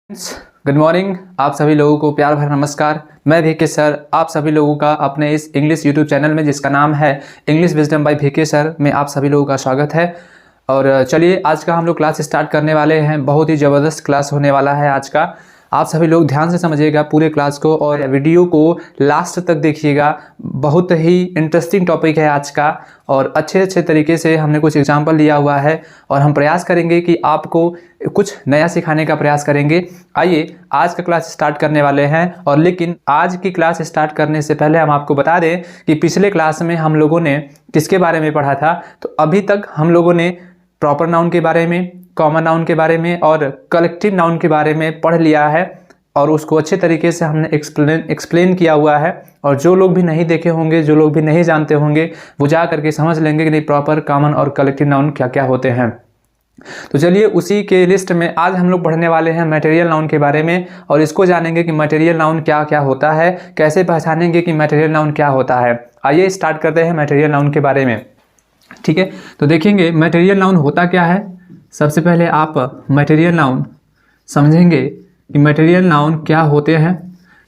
Good morning. आप सभी लोगों को प्यार भरा नमस्कार। मैं वीके सर आप सभी लोगों का अपने इस इंग्लिश यूट्यूब चैनल में जिसका नाम है English wisdom by VK sir में आप सभी लोगों का स्वागत है। और चलिए आज का हम लोग क्लास स्टार्ट करने वाले हैं। बहुत ही ज़बरदस्त क्लास होने वाला है आज का। आप सभी लोग ध्यान से समझिएगा पूरे क्लास को और वीडियो को लास्ट तक देखिएगा। बहुत ही इंटरेस्टिंग टॉपिक है आज का और अच्छे तरीके से हमने कुछ एग्जाम्पल लिया हुआ है और हम प्रयास करेंगे कि आपको कुछ नया सिखाने का प्रयास करेंगे। आइए आज का क्लास स्टार्ट करने वाले हैं। और लेकिन आज की क्लास स्टार्ट करने से पहले हम आपको बता दें कि पिछले क्लास में हम लोगों ने किसके बारे में पढ़ा था। तो अभी तक हम लोगों ने प्रॉपर नाउन के बारे में, कॉमन नाउन के बारे में और कलेक्टिव नाउन के बारे में पढ़ लिया है और उसको अच्छे तरीके से हमने एक्सप्लेन किया हुआ है। और जो लोग भी नहीं देखे होंगे, जो लोग भी नहीं जानते होंगे, वो जा करके समझ लेंगे कि नहीं प्रॉपर कॉमन और कलेक्टिव नाउन क्या क्या होते हैं। तो चलिए उसी के लिस्ट में आज हम लोग पढ़ने वाले हैं मटेरियल नाउन के बारे में और इसको जानेंगे कि मटेरियल नाउन क्या क्या होता है, कैसे पहचानेंगे कि मटेरियल नाउन क्या होता है। आइए स्टार्ट करते हैं मटेरियल नाउन के बारे में। ठीक है, तो देखेंगे मटेरियल नाउन होता क्या है। सबसे पहले आप मटेरियल नाउन समझेंगे कि मटेरियल नाउन क्या होते हैं।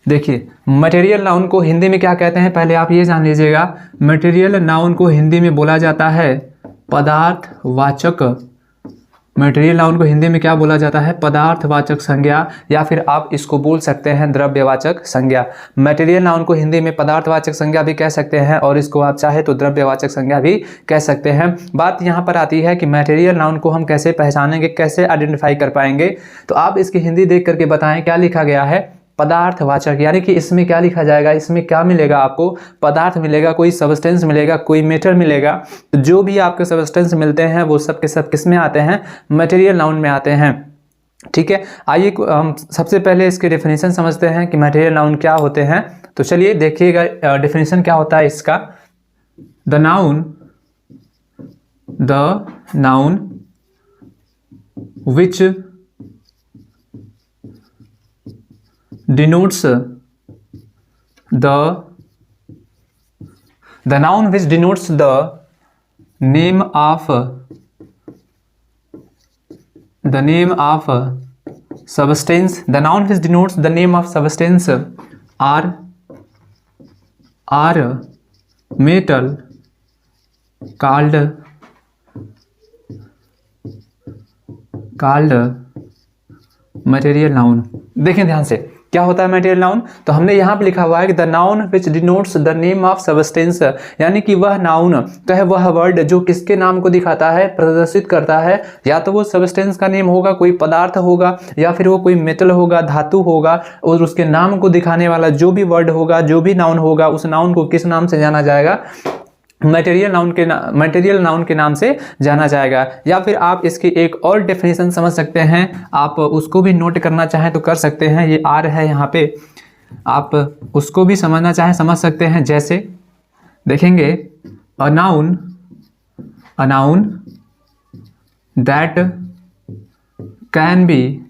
देखिए मटेरियल नाउन को हिंदी में क्या कहते हैं, पहले आप ये जान लीजिएगा। मटेरियल नाउन को हिंदी में बोला जाता है पदार्थवाचक। मटेरियल नाउन को हिंदी में क्या बोला जाता है, पदार्थवाचक संज्ञा, या फिर आप इसको बोल सकते हैं द्रव्यवाचक संज्ञा। मटेरियल नाउन को हिंदी में पदार्थवाचक संज्ञा भी कह सकते हैं और इसको आप चाहे तो द्रव्यवाचक संज्ञा भी कह सकते हैं। बात यहाँ पर आती है कि मटेरियल नाउन को हम कैसे पहचानेंगे, कैसे आइडेंटिफाई कर पाएंगे। तो आप इसकी हिंदी देख करके बताएं क्या लिखा गया है, पदार्थवाचक। यानी कि इसमें क्या लिखा जाएगा, इसमें क्या मिलेगा आपको, पदार्थ मिलेगा, कोई सबस्टेंस मिलेगा, कोई मैटर मिलेगा। तो जो भी आपके सबस्टेंस मिलते हैं वो सब के सब किस में आते हैं, मटेरियल नाउन में आते हैं। ठीक है, आइए हम सबसे पहले इसके डेफिनेशन समझते हैं कि मटेरियल नाउन क्या होते हैं। तो चलिए देखिएगा डेफिनेशन क्या होता है इसका। The noun which denotes the noun which denotes the name of substance. The noun which denotes the name of substance are metal called material noun. देखें ध्यान से क्या होता है मटेरियल नाउन। तो हमने यहाँ पे लिखा हुआ है कि the noun which denotes the name of substance, यानी कि वह नाउन तो है वह वर्ड जो किसके नाम को दिखाता है, प्रदर्शित करता है। या तो वो सबस्टेंस का नेम होगा, कोई पदार्थ होगा, या फिर वो कोई मेटल होगा, धातु होगा, और उसके नाम को दिखाने वाला जो भी वर्ड होगा, जो भी नाउन होगा, उस नाउन को किस नाम से जाना जाएगा, मटेरियल नाउन के नाम से जाना जाएगा। या फिर आप इसकी एक और डेफिनेशन समझ सकते हैं, आप उसको भी नोट करना चाहें तो कर सकते हैं। ये आर है यहाँ पे, आप उसको भी समझना चाहें समझ सकते हैं। जैसे देखेंगे अ noun that can B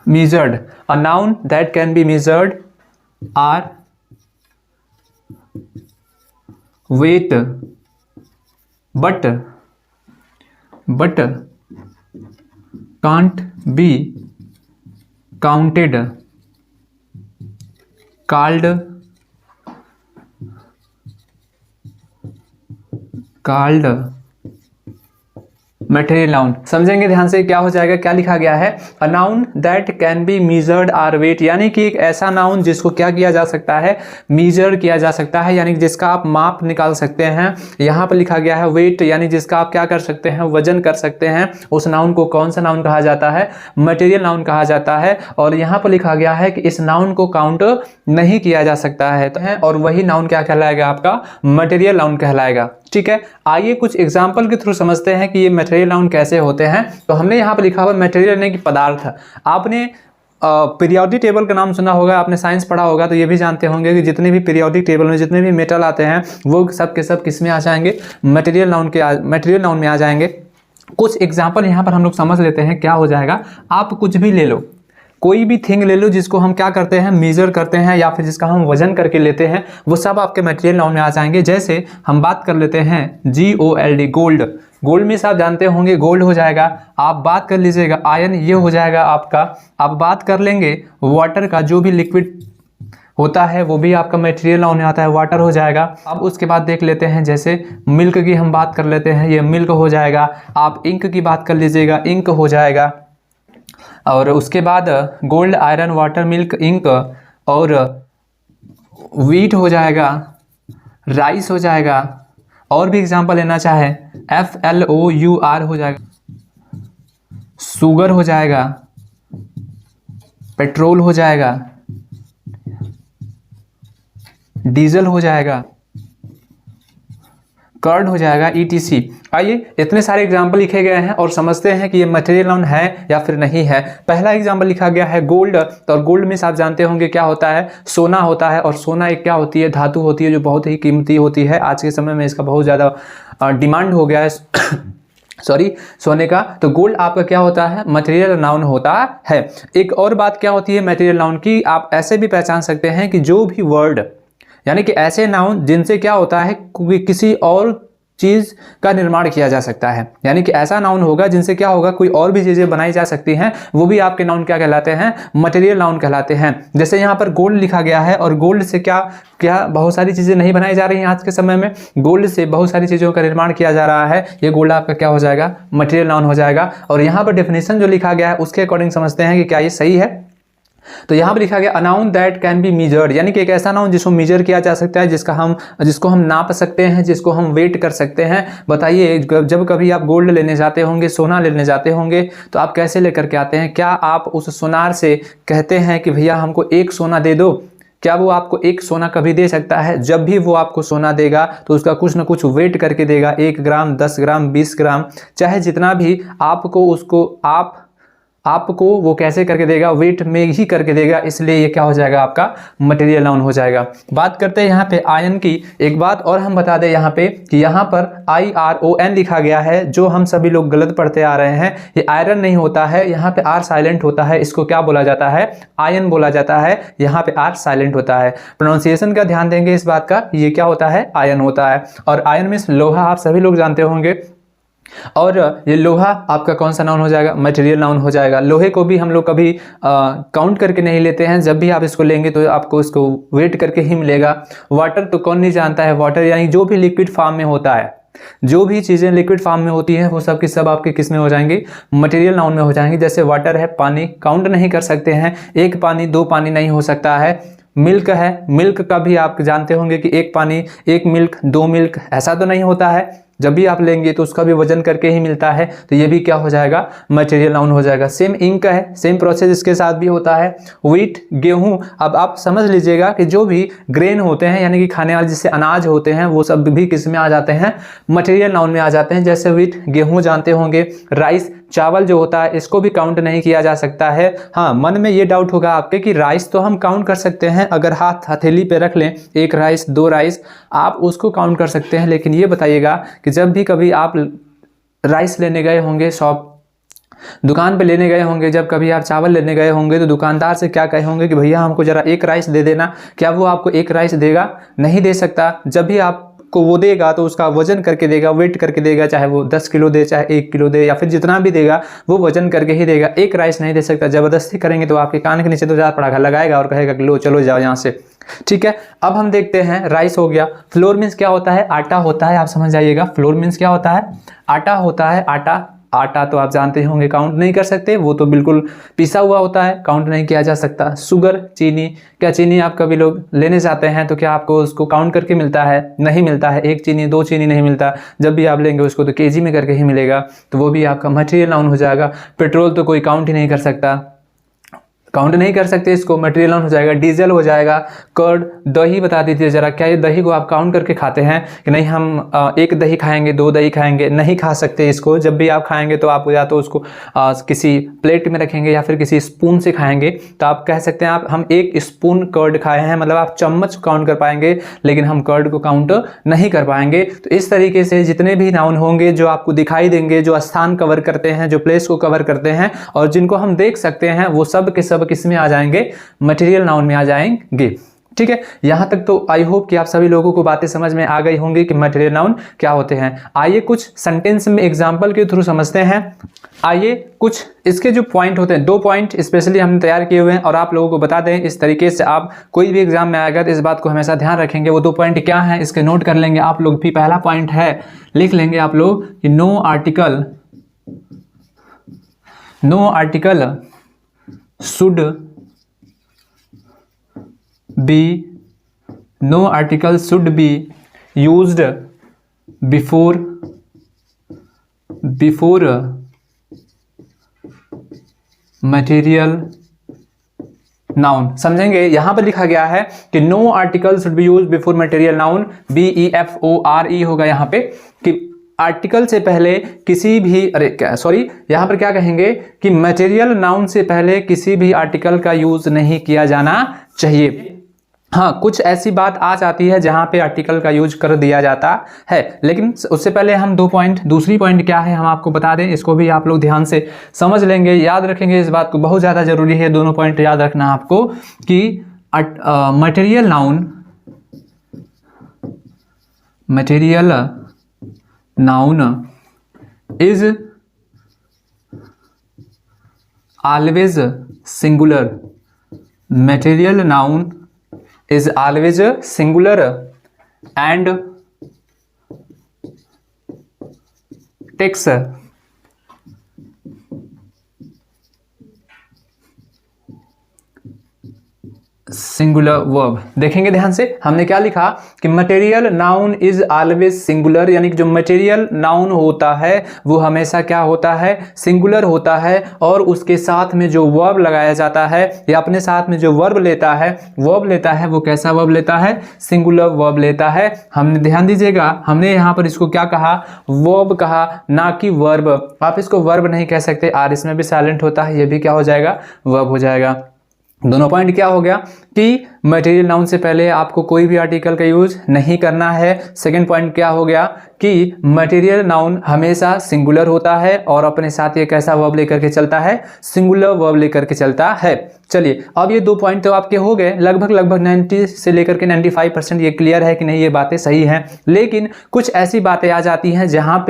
measured, a noun that can be measured are weight but can't be counted, called material noun. समझेंगे ध्यान से क्या हो जाएगा, क्या लिखा गया है। A noun that can be measured or weight, यानी कि एक ऐसा नाउन जिसको क्या किया जा सकता है, मीजर किया जा सकता है, यानी कि जिसका आप माप निकाल सकते हैं। यहाँ पर लिखा गया है वेट, यानी जिसका आप क्या कर सकते हैं, वजन कर सकते हैं। उस नाउन को कौन सा नाउन कहा जाता है, मटेरियल नाउन कहा जाता है। और यहाँ पर लिखा गया है कि इस नाउन को काउंट नहीं किया जा सकता है, और वही नाउन क्या कहलाएगा, आपका मटेरियल नाउन कहलाएगा। ठीक है, आइए कुछ एग्जाम्पल के थ्रू समझते हैं कि ये मटेरियल नाउन कैसे होते हैं। तो हमने यहाँ पर लिखा हुआ मटेरियल यानी कि पदार्थ। आपने पीरियोडिक टेबल का नाम सुना होगा, आपने साइंस पढ़ा होगा, तो ये भी जानते होंगे कि जितने भी पीरियोडिक टेबल में जितने भी मेटल आते हैं वो सब के सब किस में आ जाएंगे, मटेरियल नाउन में आ जाएंगे। कुछ एग्जाम्पल यहाँ पर हम लोग समझ लेते हैं क्या हो जाएगा। आप कुछ भी ले लो, कोई भी थिंग ले लो जिसको हम क्या करते हैं, मेजर करते हैं, या फिर जिसका हम वजन करके लेते हैं, वो सब आपके मटेरियल नाउन में आ जाएंगे। जैसे हम बात कर लेते हैं GOLD, गोल्ड। गोल्ड मीन्स आप जानते होंगे गोल्ड हो जाएगा। आप बात कर लीजिएगा आयन, ये हो जाएगा आपका। आप बात कर लेंगे वाटर का, जो भी लिक्विड होता है वो भी आपका मटेरियल नाउन में आता है, वाटर हो जाएगा। अब उसके बाद देख लेते हैं, जैसे मिल्क की हम बात कर लेते हैं, ये मिल्क हो जाएगा। आप इंक की बात कर लीजिएगा, इंक हो जाएगा। और उसके बाद gold, iron, water, milk, ink और वीट हो जाएगा, राइस हो जाएगा। और भी एग्जांपल लेना चाहे FLOUR हो जाएगा, शुगर हो जाएगा, पेट्रोल हो जाएगा, डीजल हो जाएगा, कर्ड हो जाएगा, ETC। आइए इतने सारे एग्जाम्पल लिखे गए हैं और समझते हैं कि ये मटेरियल नाउन है या फिर नहीं है। पहला एग्जाम्पल लिखा गया है गोल्ड, तो गोल्ड में आप जानते होंगे क्या होता है, सोना होता है। और सोना एक क्या होती है, धातु होती है जो बहुत ही कीमती होती है। आज के समय में इसका बहुत ज़्यादा डिमांड हो गया है सॉरी, सोने का। तो गोल्ड आपका क्या होता है, मटेरियल नाउन होता है। एक और बात क्या होती है मटेरियल नाउन की, आप ऐसे भी पहचान सकते हैं कि जो भी वर्ड, यानी कि ऐसे नाउन जिनसे क्या होता है किसी और चीज़ का निर्माण किया जा सकता है, यानी कि ऐसा नाउन होगा जिनसे क्या होगा कोई और भी चीज़ें बनाई जा सकती हैं, वो भी आपके नाउन क्या कहलाते हैं, मटेरियल नाउन कहलाते हैं। जैसे यहाँ पर गोल्ड लिखा गया है और गोल्ड से क्या क्या बहुत सारी चीज़ें नहीं बनाई जा रही हैं आज के समय में, गोल्ड से बहुत सारी चीज़ों का निर्माण किया जा रहा है। ये गोल्ड आपका क्या हो जाएगा, मटेरियल नाउन हो जाएगा। और यहाँ पर डेफिनेशन जो लिखा गया है उसके अकॉर्डिंग समझते हैं कि क्या ये सही है। तो यहाँ पर लिखा गया अ noun that can be measured, यानी कि एक ऐसा नाउन जिसको मेजर किया जा सकता है, जिसको हम नाप सकते हैं, जिसको हम वेट कर सकते हैं। बताइए जब कभी आप गोल्ड लेने जाते होंगे, सोना लेने जाते होंगे, तो आप कैसे लेकर के आते हैं? क्या आप उस सोनार से कहते हैं कि भैया हमको एक सोना दे दो? क्या वो आपको एक सोना कभी दे सकता है? जब भी वो आपको सोना देगा तो उसका कुछ ना कुछ वेट करके देगा, 1 ग्राम, 10 ग्राम, 20 ग्राम, चाहे जितना भी आपको वो कैसे करके देगा, वेट में ही करके देगा। इसलिए ये क्या हो जाएगा, आपका मटेरियल नाउन हो जाएगा। बात करते हैं यहाँ पे आयन की। एक बात और हम बता दें यहाँ पे कि यहाँ पर IRON लिखा गया है, जो हम सभी लोग गलत पढ़ते आ रहे हैं। ये आयरन नहीं होता है, यहाँ पे R साइलेंट होता है, इसको क्या बोला जाता है, आयन बोला जाता है। यहाँ पे R साइलेंट होता है। प्रोनाउंसिएशन का ध्यान देंगे इस बात का, ये क्या होता है, आयन होता है। और आयन में लोहा आप सभी लोग जानते होंगे, और ये लोहा आपका कौन सा नाउन हो जाएगा, मटेरियल नाउन हो जाएगा। लोहे को भी हम लोग कभी काउंट करके नहीं लेते हैं, जब भी आप इसको लेंगे तो आपको इसको वेट करके ही मिलेगा। वाटर तो कौन नहीं जानता है, वाटर यानी जो भी लिक्विड फॉर्म में होता है, जो भी चीज़ें लिक्विड फॉर्म में होती हैं वो सब की सब आपके किस में हो जाएंगी, मटेरियल नाउन में हो जाएंगी। जैसे वाटर है, पानी काउंट नहीं कर सकते हैं, एक पानी दो पानी नहीं हो सकता है। मिल्क है, मिल्क का भी आप जानते होंगे कि एक पानी, एक मिल्क, दो मिल्क, ऐसा तो नहीं होता है। जब भी आप लेंगे तो उसका भी वजन करके ही मिलता है, तो ये भी क्या हो जाएगा, मटेरियल नाउन हो जाएगा। सेम इंक है, सेम प्रोसेस इसके साथ भी होता है। व्हीट, गेहूं, अब आप समझ लीजिएगा कि जो भी ग्रेन होते हैं, यानी कि खाने वाले जिससे अनाज होते हैं, वो सब भी किस में आ जाते हैं, मटेरियल नाउन में आ जाते हैं। जैसे व्हीट, गेहूं जानते होंगे। राइस, चावल जो होता है, इसको भी काउंट नहीं किया जा सकता है। हाँ, मन में ये डाउट होगा आपके कि राइस तो हम काउंट कर सकते हैं, अगर हाथ हथेली पे रख लें, 1 राइस 2 राइस, आप उसको काउंट कर सकते हैं। लेकिन ये बताइएगा कि जब भी कभी आप राइस लेने गए होंगे, दुकान पे लेने गए होंगे, जब कभी आप चावल लेने गए होंगे, तो दुकानदार से क्या कहे होंगे कि भैया हमको जरा 1 राइस दे देना। क्या वो आपको 1 राइस देगा? नहीं दे सकता। जब भी आप को वो देगा तो उसका वजन करके देगा, वेट करके देगा, चाहे वो 10 किलो दे, चाहे 1 किलो दे, या फिर जितना भी देगा वो वजन करके ही देगा। 1 राइस नहीं दे सकता। जबरदस्ती करेंगे तो आपके कान के नीचे तो ज़्यादा पड़ाखा लगाएगा और कहेगा कि लो चलो जाओ यहाँ से। ठीक है, अब हम देखते हैं, राइस हो गया। फ्लोर मीन्स क्या होता है, आटा होता है। आप समझ जाइएगा, फ्लोर मीन्स क्या होता है, आटा होता है। आटा तो आप जानते होंगे, काउंट नहीं कर सकते, वो तो बिल्कुल पिसा हुआ होता है, काउंट नहीं किया जा सकता। शुगर, चीनी, क्या चीनी आप कभी लोग लेने जाते हैं तो क्या आपको उसको काउंट करके मिलता है? नहीं मिलता है। 1 चीनी 2 चीनी नहीं मिलता। जब भी आप लेंगे उसको तो केजी में करके ही मिलेगा, तो वो भी आपका मटेरियल नाउन हो जाएगा। पेट्रोल तो कोई काउंट ही नहीं कर सकता, काउंट नहीं कर सकते, इसको मटेरियल नाउन हो जाएगा। डीजल हो जाएगा। कर्ड, दही बता दीजिए जरा, क्या ये दही को आप काउंट करके खाते हैं कि नहीं? हम 1 दही खाएंगे, 2 दही खाएंगे, नहीं खा सकते इसको। जब भी आप खाएंगे तो आप या तो उसको किसी प्लेट में रखेंगे या फिर किसी स्पून से खाएंगे, तो आप कह सकते हैं हम 1 स्पून कर्ड खाए हैं, मतलब आप चम्मच काउंट कर पाएंगे, लेकिन हम कर्ड को काउंट नहीं कर पाएंगे। तो इस तरीके से जितने भी नाउन होंगे जो आपको दिखाई देंगे, जो स्थान कवर करते हैं, जो प्लेस को कवर करते हैं और जिनको हम देख सकते हैं, वो सब के सब किस में आ जाएंगे, मटेरियल नाउन में आ जाएंगे। ठीक है, यहाँ तक तो आई होप कि आप सभी लोगों को बातें समझ में आ गई होंगी कि मटेरियल नाउन क्या होते हैं। आइए कुछ सेंटेंस में एग्जाम्पल के थ्रू समझते हैं। आइए कुछ इसके जो पॉइंट होते हैं, 2 पॉइंट स्पेशली हमने तैयार किए हुए हैं और आप लोगों को बता दें, इस तरीके से आप कोई भी एग्जाम में आएगा तो इस बात को हमेशा ध्यान रखेंगे। वो 2 पॉइंट क्या हैं इसके नोट कर लेंगे आप लोग भी। पहला पॉइंट है, लिख लेंगे आप लोग कि no article should be used before material noun। समझेंगे, यहां पर लिखा गया है कि no article should be use before material noun, BEFORE होगा यहाँ पे, कि आर्टिकल से पहले किसी भी यहाँ पर क्या कहेंगे कि मटेरियल नाउन से पहले किसी भी आर्टिकल का यूज नहीं किया जाना चाहिए। हाँ, कुछ ऐसी बात आ जाती है जहां पे आर्टिकल का यूज कर दिया जाता है, लेकिन उससे पहले हम 2 पॉइंट, दूसरी पॉइंट क्या है हम आपको बता दें, इसको भी आप लोग ध्यान से समझ लेंगे, याद रखेंगे इस बात को, बहुत ज़्यादा जरूरी है दोनों पॉइंट याद रखना आपको कि material noun is always singular. Material noun is always singular and takes singular verb. देखेंगे ध्यान से, हमने क्या लिखा कि material noun is always singular, यानी कि जो मटेरियल नाउन होता है वो हमेशा क्या होता है, सिंगुलर होता है, और उसके साथ में जो वर्ब लगाया जाता है या अपने साथ में जो वर्ब लेता है वो कैसा वर्ब लेता है, सिंगुलर वर्ब लेता है। हमने ध्यान दीजिएगा, हमने यहाँ पर इसको क्या कहा, वर्ब कहा, ना कि वर्ब। आप इसको वर्ब नहीं कह सकते, आर इसमें भी साइलेंट होता है, ये भी क्या हो जाएगा, वर्ब हो जाएगा। दोनों पॉइंट क्या हो गया कि मटेरियल नाउन से पहले आपको कोई भी आर्टिकल का यूज नहीं करना है। सेकंड पॉइंट क्या हो गया कि मटेरियल नाउन हमेशा सिंगुलर होता है और अपने साथ ये कैसा वर्ब लेकर के चलता है, सिंगुलर वर्ब लेकर के चलता है। चलिए, अब ये 2 पॉइंट तो आपके हो गए, लगभग 90 से लेकर के 95% ये क्लियर है कि नहीं, ये बातें सही हैं। लेकिन कुछ ऐसी बातें आ जाती हैं जहाँ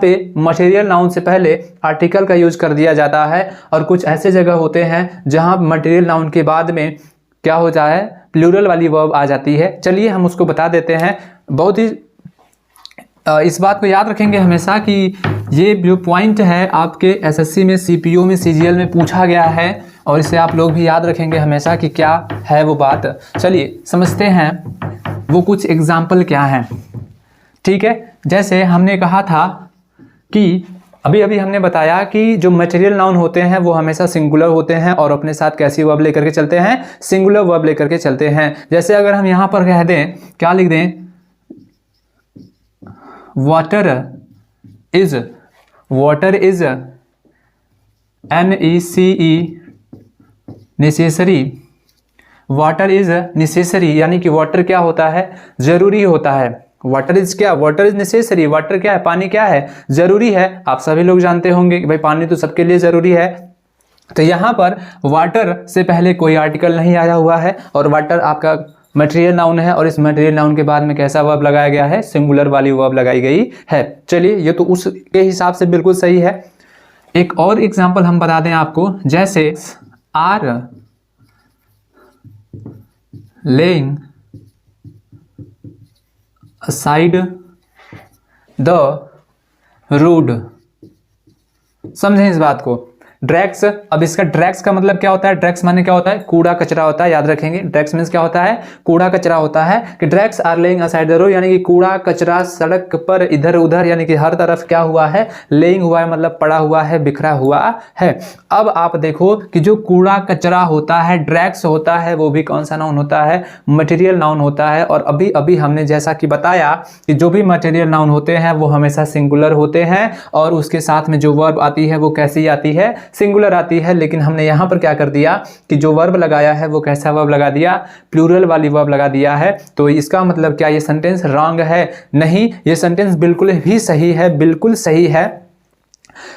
पे मटेरियल नाउन से पहले आर्टिकल का यूज कर दिया जाता है, और कुछ ऐसे जगह होते हैं जहाँ मटेरियल नाउन के बाद में क्या हो जाए, प्लूरल वाली वर्ब आ जाती है। चलिए हम उसको बता देते हैं। बहुत ही इस बात को याद रखेंगे हमेशा कि ये जो पॉइंट है आपके SSC में, CPO में, CGL में पूछा गया है, और इसे आप लोग भी याद रखेंगे हमेशा कि क्या है वो बात। चलिए समझते हैं वो कुछ एग्जाम्पल क्या हैं। ठीक है, जैसे हमने कहा था कि अभी हमने बताया कि जो मटेरियल नाउन होते हैं वो हमेशा सिंगुलर होते हैं और अपने साथ कैसी वर्ब लेकर के चलते हैं, सिंगुलर वर्ब लेकर के चलते हैं। जैसे अगर हम यहाँ पर कह दें, क्या लिख दें, water is necessary. Water is necessary यानी कि वाटर क्या होता है, जरूरी होता है। वाटर इज क्या, वाटर इज नेसेसरी। वाटर क्या है, पानी क्या है, जरूरी है। आप सभी लोग जानते होंगे कि भाई पानी तो सबके लिए जरूरी है। तो यहाँ पर वाटर से पहले कोई आर्टिकल नहीं आया हुआ है और वाटर आपका मटेरियल नाउन है, और इस मटेरियल नाउन के बाद में कैसा वर्ब लगाया गया है, सिंगुलर वाली वर्ब लगाई गई है। चलिए, ये तो उसके हिसाब से बिल्कुल सही है। एक और एग्जांपल हम बता दें आपको, जैसे are laying aside the road। समझें इस बात को। ड्रैग्स, अब इसका ड्रैग्स का मतलब क्या होता है, ड्रैग्स माने क्या होता है, कूड़ा कचरा होता है। याद रखेंगे, ड्रैग्स मीन्स क्या होता है, कूड़ा कचरा होता है। कि drags are laying aside the road, यानी कि कूड़ा कचरा सड़क पर इधर उधर, यानी कि हर तरफ क्या हुआ है, लेइंग हुआ है, मतलब पड़ा हुआ है, बिखरा हुआ है। अब आप देखो कि जो कूड़ा कचरा होता है, ड्रैग्स होता है, वो भी कौन सा नाउन होता है, मटेरियल नाउन होता है। और अभी हमने जैसा कि बताया कि जो भी मटेरियल नाउन होते हैं वो हमेशा सिंगुलर होते हैं, और उसके साथ में जो वर्ब आती है वो कैसी आती है, सिंगुलर आती है। लेकिन हमने यहाँ पर क्या कर दिया कि जो वर्ब लगाया है वो कैसा वर्ब लगा दिया, प्लूरल वाली वर्ब लगा दिया है। तो इसका मतलब क्या ये सेंटेंस रॉन्ग है? नहीं, ये सेंटेंस बिल्कुल भी सही है, बिल्कुल सही है।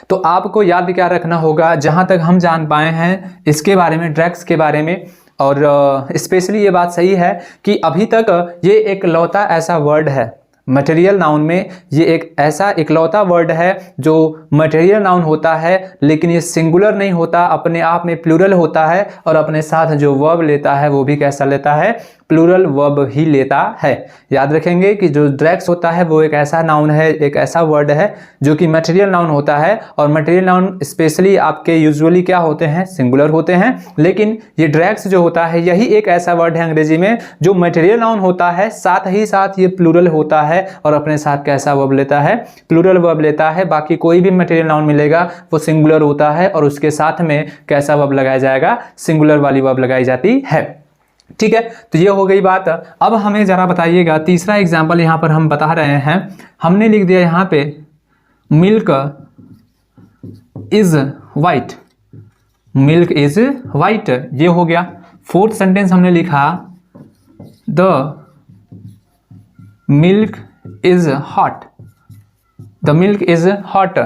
तो आपको याद क्या रखना होगा, जहां तक हम जान पाए हैं इसके बारे में, ड्रैग्स के बारे में, और स्पेशली ये बात सही है कि अभी तक ये एक लौता ऐसा वर्ड है मटेरियल नाउन में, ये एक ऐसा इकलौता वर्ड है जो मटेरियल नाउन होता है लेकिन ये सिंगुलर नहीं होता, अपने आप में प्लूरल होता है और अपने साथ जो वर्ब लेता है वो भी कैसा लेता है, प्लूरल वर्ब ही लेता है। याद रखेंगे कि जो ड्रैक्स होता है वो एक ऐसा नाउन है, एक ऐसा वर्ड है जो कि मटेरियल नाउन होता है और मटेरियल नाउन स्पेशली आपके यूजुअली क्या होते हैं, सिंगुलर होते हैं। लेकिन ये ड्रैक्स जो होता है यही एक ऐसा वर्ड है अंग्रेजी में जो मटेरियल नाउन होता है, साथ ही साथ ये प्लूरल होता है और अपने साथ कैसा वर्ब लेता है, प्लूरल वर्ब लेता है। बाकी कोई भी मटेरियल नाउन मिलेगा वो सिंगुलर होता है और उसके साथ में कैसा वर्ब लगाया जाएगा, सिंगुलर वाली वर्ब लगाई जाती है। ठीक है, तो ये हो गई बात। अब हमें जरा बताइएगा तीसरा एग्जाम्पल यहाँ पर हम बता रहे हैं, हमने लिख दिया यहाँ पे milk is white, milk is white, ये हो गया। फोर्थ सेंटेंस हमने लिखा the milk is hot, the milk is hot.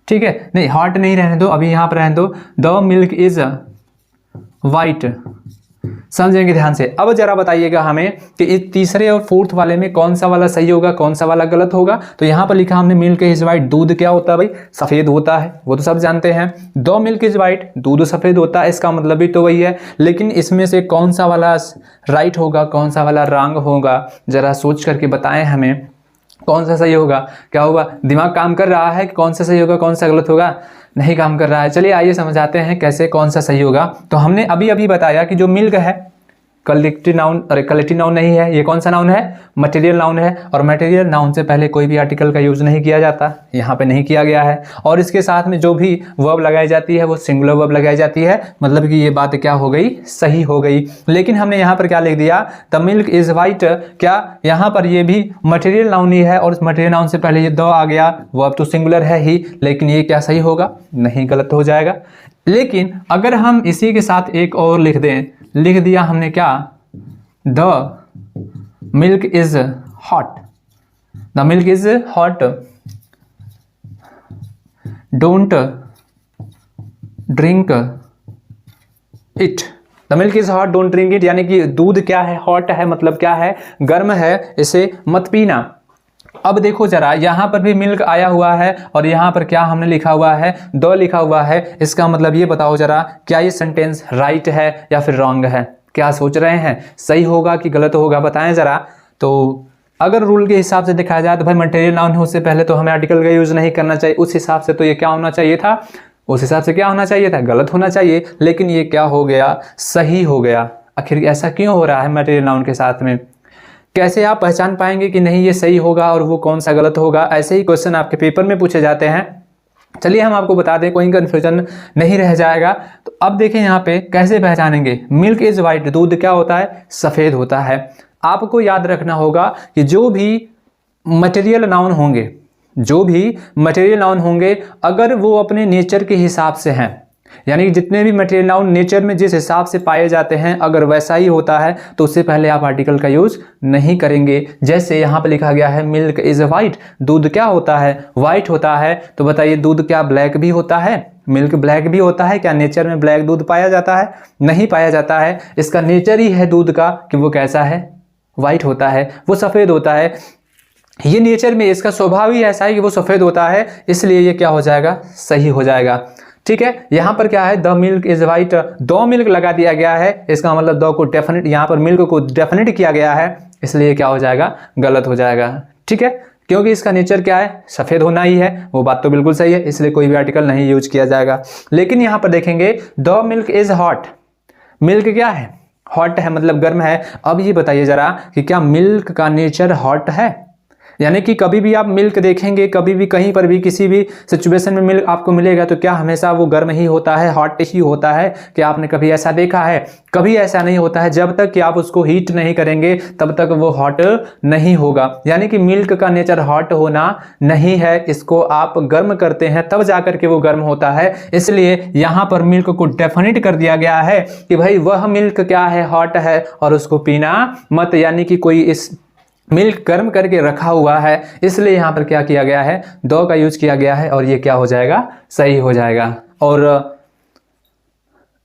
ठीक है, नहीं हॉट नहीं रहने दो, अभी यहां पर रहने दो, द मिल्क इज वाइट। समझेंगे ध्यान से। अब जरा बताइएगा हमें कि इस तीसरे और फोर्थ वाले में कौन सा वाला सही होगा, कौन सा वाला गलत होगा। तो यहां पर लिखा हमने मिल्क इज वाइट, दूध क्या होता है भाई, सफेद होता है, वो तो सब जानते हैं। द मिल्क इज वाइट, दूध सफेद होता है, इसका मतलब भी तो वही है। लेकिन इसमें से कौन सा वाला राइट होगा, कौन सा वाला रॉन्ग होगा, जरा सोच करके बताएं हमें कौन सा सही होगा। क्या होगा, दिमाग काम कर रहा है कि कौन सा सही होगा कौन सा गलत होगा, नहीं काम कर रहा है। चलिए आइए समझाते हैं कैसे कौन सा सही होगा। तो हमने अभी अभी बताया कि जो मिल्क है कलेक्टिव नाउन, अरे कलेक्टिव नाउन नहीं है, ये कौन सा नाउन है, मटेरियल नाउन है। और मटेरियल नाउन से पहले कोई भी आर्टिकल का यूज नहीं किया जाता, यहाँ पे नहीं किया गया है। और इसके साथ में जो भी वर्ब लगाई जाती है वो सिंगुलर वर्ब लगाई जाती है, मतलब कि ये बात क्या हो गई, सही हो गई। लेकिन हमने यहाँ पर क्या लिख दिया, द मिल्क इज वाइट, क्या यहाँ पर ये भी मटेरियल नाउन ही है और उस मटेरियल नाउन से पहले ये द आ गया, वर्ब तो सिंगुलर है ही, लेकिन ये क्या सही होगा, नहीं, गलत हो जाएगा। लेकिन अगर हम इसी के साथ एक और लिख दें, लिख दिया हमने क्या, the milk is hot, the milk is hot, don't drink it, the milk is hot don't drink it, यानी कि दूध क्या है, हॉट है, मतलब क्या है, गर्म है, इसे मत पीना। अब देखो जरा, यहां पर भी मिल्क आया हुआ है और यहां पर क्या हमने लिखा हुआ है, द लिखा हुआ है। इसका मतलब ये बताओ जरा, क्या ये सेंटेंस राइट है या फिर रॉन्ग है, क्या सोच रहे हैं, सही होगा कि गलत होगा, बताएं जरा। तो अगर रूल के हिसाब से देखा जाए तो भाई मटेरियल नाउन है, उससे पहले तो हमें आर्टिकल का यूज नहीं करना चाहिए, उस हिसाब से तो ये क्या होना चाहिए था, उस हिसाब से क्या होना चाहिए था, गलत होना चाहिए। लेकिन ये क्या हो गया, सही हो गया। आखिर ऐसा क्यों हो रहा है मटेरियल नाउन के साथ में, कैसे आप पहचान पाएंगे कि नहीं ये सही होगा और वो कौन सा गलत होगा। ऐसे ही क्वेश्चन आपके पेपर में पूछे जाते हैं। चलिए हम आपको बता दें, कोई कंफ्यूजन नहीं रह जाएगा। तो अब देखें यहाँ पे कैसे पहचानेंगे, मिल्क इज वाइट, दूध क्या होता है, सफेद होता है। आपको याद रखना होगा कि जो भी मटेरियल नाउन होंगे, जो भी मटेरियल नाउन होंगे, अगर वो अपने नेचर के हिसाब से हैं, यानी कि जितने भी मटेरियल नाउन नेचर में जिस हिसाब से पाए जाते हैं, अगर वैसा ही होता है तो उससे पहले आप आर्टिकल का यूज नहीं करेंगे। जैसे यहाँ पे लिखा गया है मिल्क इज वाइट, दूध क्या होता है, वाइट होता है। तो बताइए दूध क्या ब्लैक भी होता है, मिल्क ब्लैक भी होता है क्या, नेचर में ब्लैक दूध पाया जाता है, नहीं पाया जाता है। इसका नेचर ही है दूध का कि वो कैसा है, वाइट होता है, वो सफ़ेद होता है। ये नेचर में इसका स्वभाव ही ऐसा है कि वो सफ़ेद होता है, इसलिए ये क्या हो जाएगा, सही हो जाएगा। ठीक है, यहाँ पर क्या है, द मिल्क इज वाइट, दो मिल्क लगा दिया गया है, इसका मतलब दो को डेफिनेट, यहाँ पर मिल्क को डेफिनेट किया गया है, इसलिए क्या हो जाएगा, गलत हो जाएगा। ठीक है, क्योंकि इसका नेचर क्या है, सफ़ेद होना ही है, वो बात तो बिल्कुल सही है, इसलिए कोई भी आर्टिकल नहीं यूज किया जाएगा। लेकिन यहाँ पर देखेंगे the milk is hot, milk क्या है, हॉट है, मतलब गर्म है। अब ये बताइए जरा कि क्या मिल्क का नेचर हॉट है, यानी कि कभी भी आप मिल्क देखेंगे, कभी भी कहीं पर भी किसी भी सिचुएशन में मिल्क आपको मिलेगा तो क्या हमेशा वो गर्म ही होता है, हॉट ही होता है, क्या आपने कभी ऐसा देखा है, कभी ऐसा नहीं होता है। जब तक कि आप उसको हीट नहीं करेंगे तब तक वो हॉट नहीं होगा। यानी कि मिल्क का नेचर हॉट होना नहीं है, इसको आप गर्म करते हैं तब जाकर के वो गर्म होता है। इसलिए यहाँ पर मिल्क को डेफिनेट कर दिया गया है कि भाई वह मिल्क क्या है, हॉट है और उसको पीना मत, यानी कि कोई इस मिल्क गर्म करके रखा हुआ है, इसलिए यहाँ पर क्या किया गया है, दो का यूज किया गया है और ये क्या हो जाएगा, सही हो जाएगा। और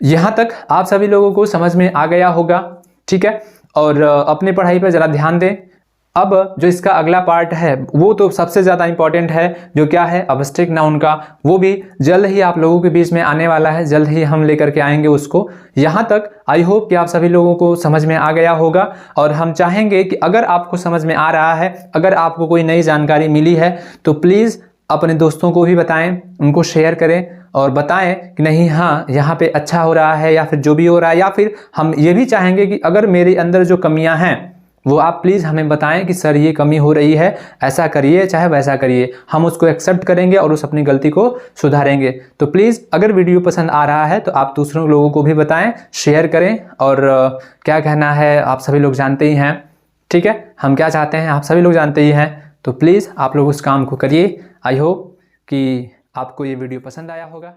यहाँ तक आप सभी लोगों को समझ में आ गया होगा, ठीक है। और अपनी पढ़ाई पर ज़रा ध्यान दें। अब जो इसका अगला पार्ट है वो तो सबसे ज़्यादा इंपॉर्टेंट है, जो क्या है ऑब्जेक्ट नाउन का, वो भी जल्द ही आप लोगों के बीच में आने वाला है, जल्द ही हम लेकर के आएंगे उसको। यहाँ तक आई होप कि आप सभी लोगों को समझ में आ गया होगा। और हम चाहेंगे कि अगर आपको समझ में आ रहा है, अगर आपको कोई नई जानकारी मिली है, तो प्लीज़ अपने दोस्तों को भी बताएं, उनको शेयर करें और बताएं कि नहीं हाँ यहाँ पे अच्छा हो रहा है, या फिर जो भी हो रहा है। या फिर हम ये भी चाहेंगे कि अगर मेरे अंदर जो कमियां हैं वो आप प्लीज़ हमें बताएं कि सर ये कमी हो रही है, ऐसा करिए चाहे वैसा करिए, हम उसको एक्सेप्ट करेंगे और उस अपनी गलती को सुधारेंगे। तो प्लीज़ अगर वीडियो पसंद आ रहा है तो आप दूसरों लोगों को भी बताएं, शेयर करें। और क्या कहना है आप सभी लोग जानते ही हैं, ठीक है, हम क्या चाहते हैं आप सभी लोग जानते ही हैं। तो प्लीज़ आप लोग उस काम को करिए। आई होप कि आपको ये वीडियो पसंद आया होगा।